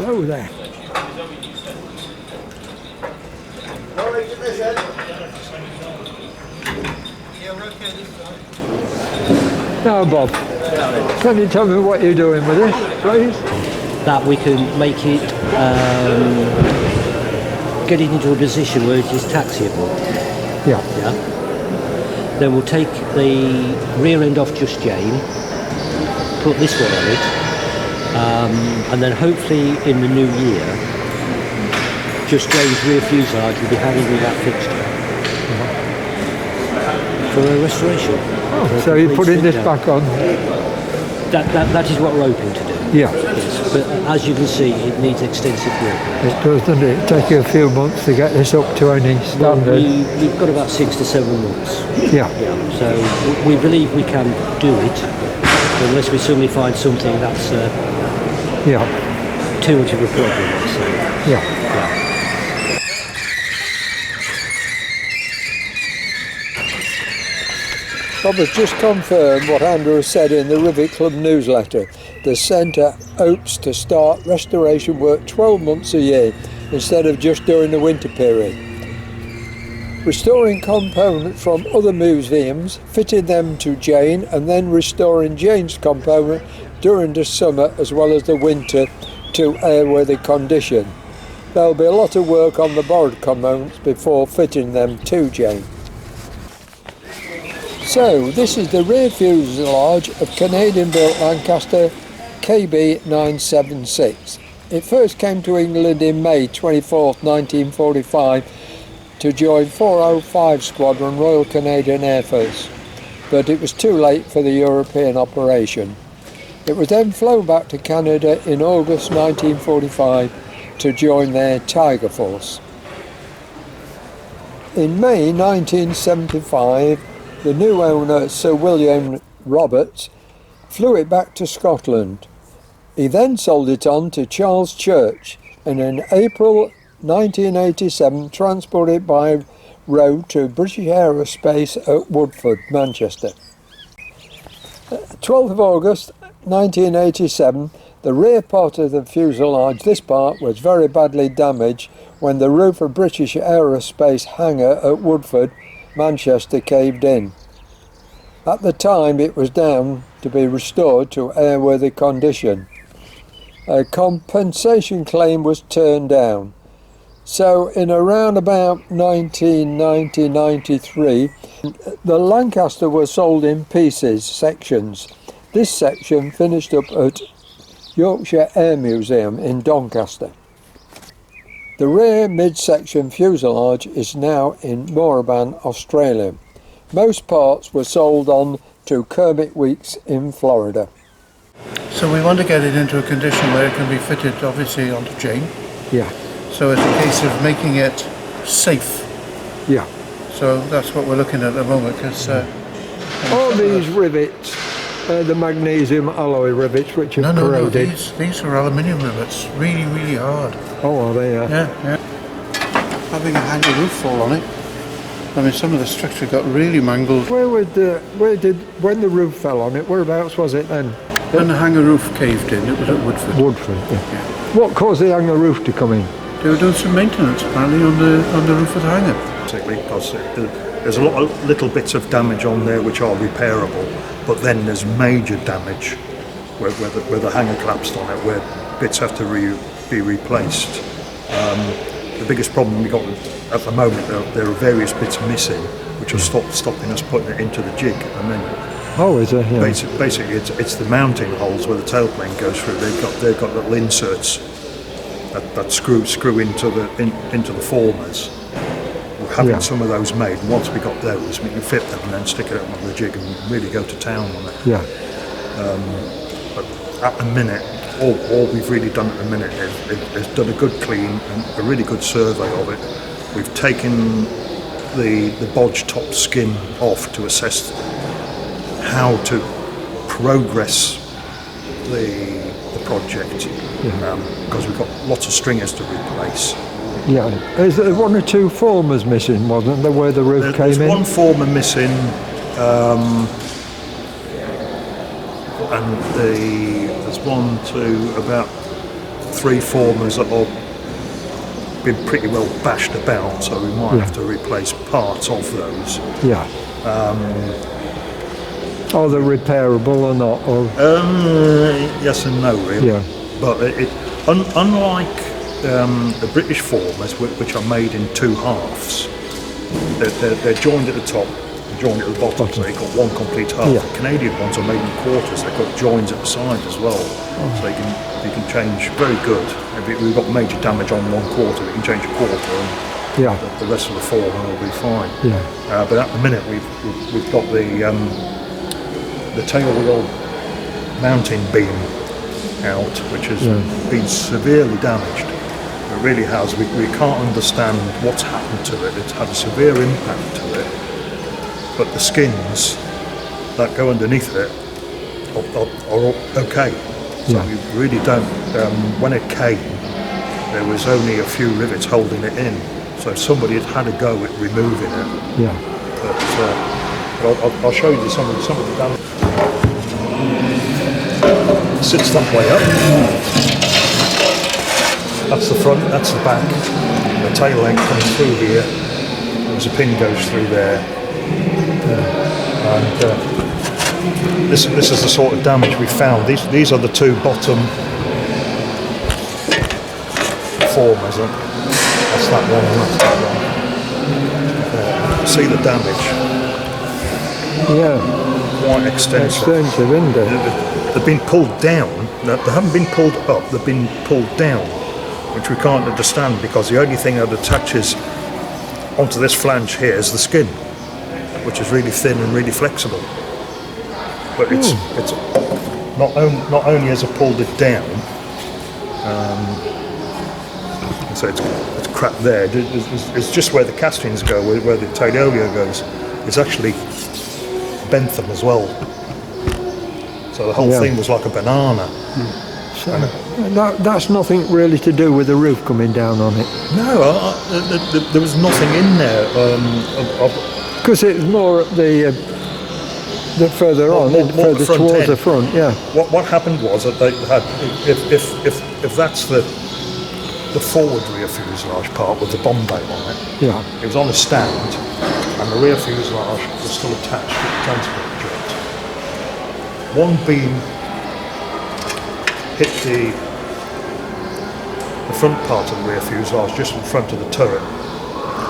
Hello there. Now Bob, can you tell me what you're doing with this, please? That we can make it, get it into a position where it is taxiable. Yeah. Then we'll take the rear end off Just Jane, put this one on it, and then hopefully in the new year, Just Jane's rear fuselage will be hanging with that fixture for a restoration. Oh, so you're putting this back on? That is what we're hoping to do. Yeah. Yes, but as you can see, it needs extensive work. It does, doesn't it? It takes you a few months to get this up to any standard. Well, we've got about 6 to 7 months. Yeah. So we believe we can do it, unless we suddenly find something that's too much of a problem. So. Yeah. Bob has just confirmed what Andrew has said in the Rivet Club newsletter. The centre hopes to start restoration work 12 months a year instead of just during the winter period. Restoring components from other museums, fitting them to Jane, and then restoring Jane's component during the summer as well as the winter to airworthy condition. There will be a lot of work on the borrowed components before fitting them to Jane. So, this is the rear fuselage of Canadian-built Lancaster KB976. It first came to England in May 24th, 1945 to join 405 Squadron Royal Canadian Air Force, but it was too late for the European operation. It was then flown back to Canada in August 1945 to join their Tiger Force. In May 1975, the new owner, Sir William Roberts, flew it back to Scotland. He then sold it on to Charles Church and in April 1987 transported it by road to British Aerospace at Woodford, Manchester. 12th of August 1987, the rear part of the fuselage, this part, was very badly damaged when the roof of British Aerospace hangar at Woodford, Manchester, caved in. At the time it was down to be restored to airworthy condition. A compensation claim was turned down. So in around about 1990-93, the Lancaster was sold in pieces, sections. This section finished up at Yorkshire Air Museum in Doncaster. The rear midsection fuselage is now in Mooraban, Australia. Most parts were sold on to Kermit Weeks in Florida. So we want to get it into a condition where it can be fitted obviously onto Jane. Yeah. So it's a case of making it safe. Yeah. So that's what we're looking at the moment. Cause, all these rivets, the magnesium alloy rivets which are corroded. No, these are aluminium rivets. Really, really hard. Oh, are they? Yeah. Having a hanger roof fall on it. I mean, some of the structure got really mangled. When the roof fell on it, whereabouts was it then? When the hangar roof caved in, it was at Woodford. Woodford, yeah. What caused the hangar roof to come in? They were doing some maintenance apparently on the roof of the hangar. Because there's a lot of little bits of damage on there which are repairable, but then there's major damage where the hangar collapsed on it, where bits have to be replaced. The biggest problem we got at the moment, there are various bits missing, which are stopping us putting it into the jig at the minute. Oh, is it? Yeah. Basically, it's the mounting holes where the tailplane goes through. They've got little inserts that screw into the formers. We're having some of those made. And once we got those, we can fit them and then stick it on the jig and really go to town on it. Yeah. But at the minute, all we've really done at the minute is done a good clean and a really good survey of it. We've taken the bodge top skin off to assess how to progress the project, because we've got lots of stringers to replace. Yeah. Is there one or two formers missing, wasn't there, where the roof came in? There's one former missing, and there's 1, 2, about 3 formers that have been pretty well bashed about, so we might have to replace parts of those. Yeah. Are they repairable or not? Or? Yes and no, really. Yeah. But unlike the British formers, which are made in 2 halves, they're joined at the top, joined at the bottom, so you've got one complete half. Yeah. The Canadian ones are made in quarters. They've got joins at the side as well, so you can change. Very good. If we've got major damage on 1 quarter, we can change a quarter, and the rest of the former will be fine. Yeah. But at the minute, we've got the tail wheel mounting beam out, which has been severely damaged. It really has. We can't understand what's happened to it. It's had a severe impact to it, but the skins that go underneath it are okay. So we really don't. When it came, there was only a few rivets holding it in, so somebody had a go at removing it. Yeah. But I'll show you some of the damage. It sits that way up. That's the front, that's the back. The tail end comes through here. There's a pin goes through there. And this is the sort of damage we found. These are the 2 bottom formers. That's that one and that's that one. See the damage? Yeah. Quite extensive. Extensive, isn't it? They've been pulled down. They haven't been pulled up. They've been pulled down, which we can't understand because the only thing that attaches onto this flange here is the skin, which is really thin and really flexible. But it's not only has it pulled it down, so it's cracked there. It's just where the castings go, where the tailolio goes. It's actually bent them as well. So the whole thing was like a banana. So that's nothing really to do with the roof coming down on it. No, there was nothing in there. Because it's more at the further on, further towards the front. Yeah. What happened was that they had, if that's the forward rear fuselage part with the bomb bay on it. Yeah. It was on a stand, and the rear fuselage was still attached to the transport jet. One beam hit the front part of the rear fuselage, just in front of the turret,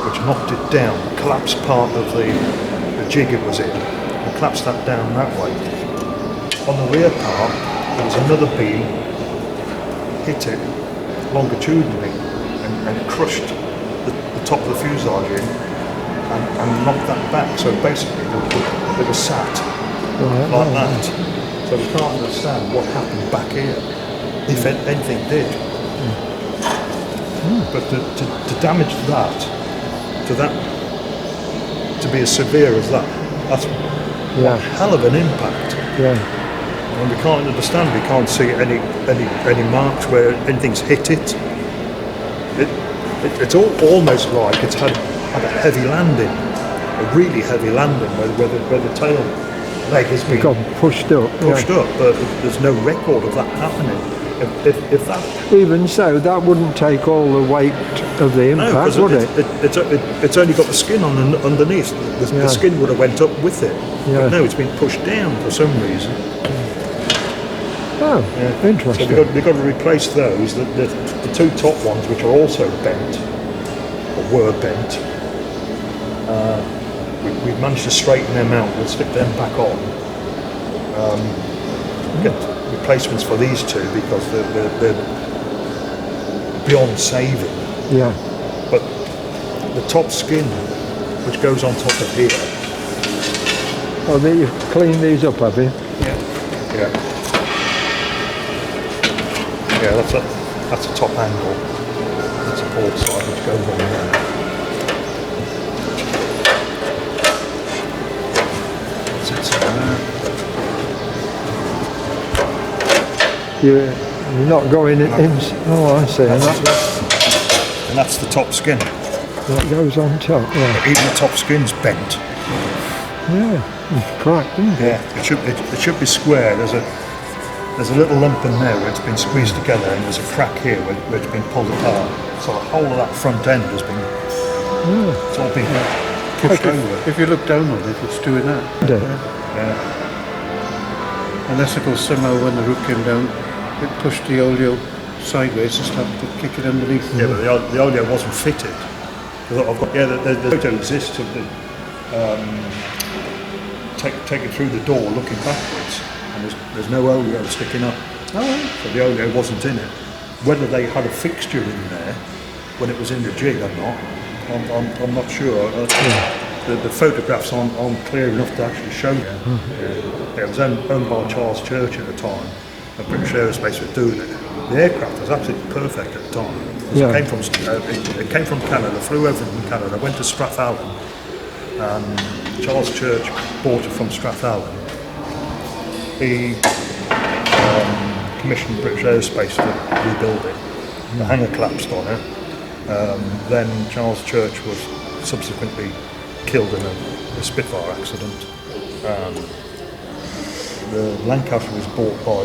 which knocked it down, collapsed part of the jig it was in, and collapsed that down that way. On the rear part, there was another beam, hit it longitudinally, and crushed the top of the fuselage in, and knocked that back. So basically, it was sat like that. So we can't understand what happened back here, if anything did. But to damage that, to be as severe as that's one hell of an impact. Yeah. And we can't understand. We can't see any marks where anything's hit it. It's almost like it's had a heavy landing, a really heavy landing, where the tail leg has been pushed up, but there's no record of that happening. If that, even so, that wouldn't take all the weight of the impact, would it? It's only got the skin on underneath. The skin would have went up with it. But no, it's been pushed down for some reason. Oh, interesting. So we've got to replace those. The 2 top ones, which are also bent, or were bent, we've managed to straighten them out. We'll stick them back on. Get replacements for these 2 because they're beyond saving. Yeah. But the top skin, which goes on top of here. Oh, you've cleaned these up, have you? Yeah. Yeah, that's a top angle. That's a port side which goes on there. Sits on there. You're not going in. Oh, I see. And that's the top skin. That goes on top. Yeah. Even the top skin's bent. Yeah. It's cracked, isn't it? Yeah. It should be square. There's there's a little lump in there where it's been squeezed together, and there's a crack here where it's been pulled apart. So the whole of that front end has been, it's all been pushed over. If you look down on it, it's doing that. Yeah. Unless of course somehow when the roof came down, it pushed the oleo sideways and started to kick it underneath. Yeah, but the oleo wasn't fitted. I've got, the photo exists of the take it through the door looking backwards, and there's no oleo sticking up. So the oleo wasn't in it. Whether they had a fixture in there when it was in the jig or not, I'm not sure. The photographs aren't clear enough to actually show you. It was owned by Charles Church at the time, and British Aerospace were doing it. The aircraft was absolutely perfect at the time. It came from Canada, flew over from Canada, went to Strathallan. Charles Church bought it from Strathallan. He commissioned British Aerospace to rebuild it. The hangar collapsed on it. Then Charles Church was subsequently killed in a Spitfire accident. The Lancaster was bought by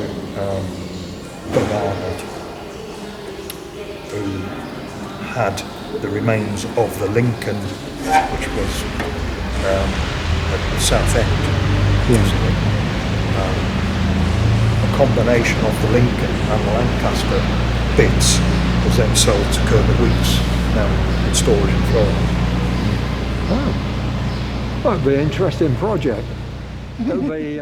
Doug Arnold, who had the remains of the Lincoln, which was at the south end. A combination of the Lincoln and the Lancaster bits was then sold to Kermit Weeks, now in storage in Florida. That'd be an interesting project. It'll be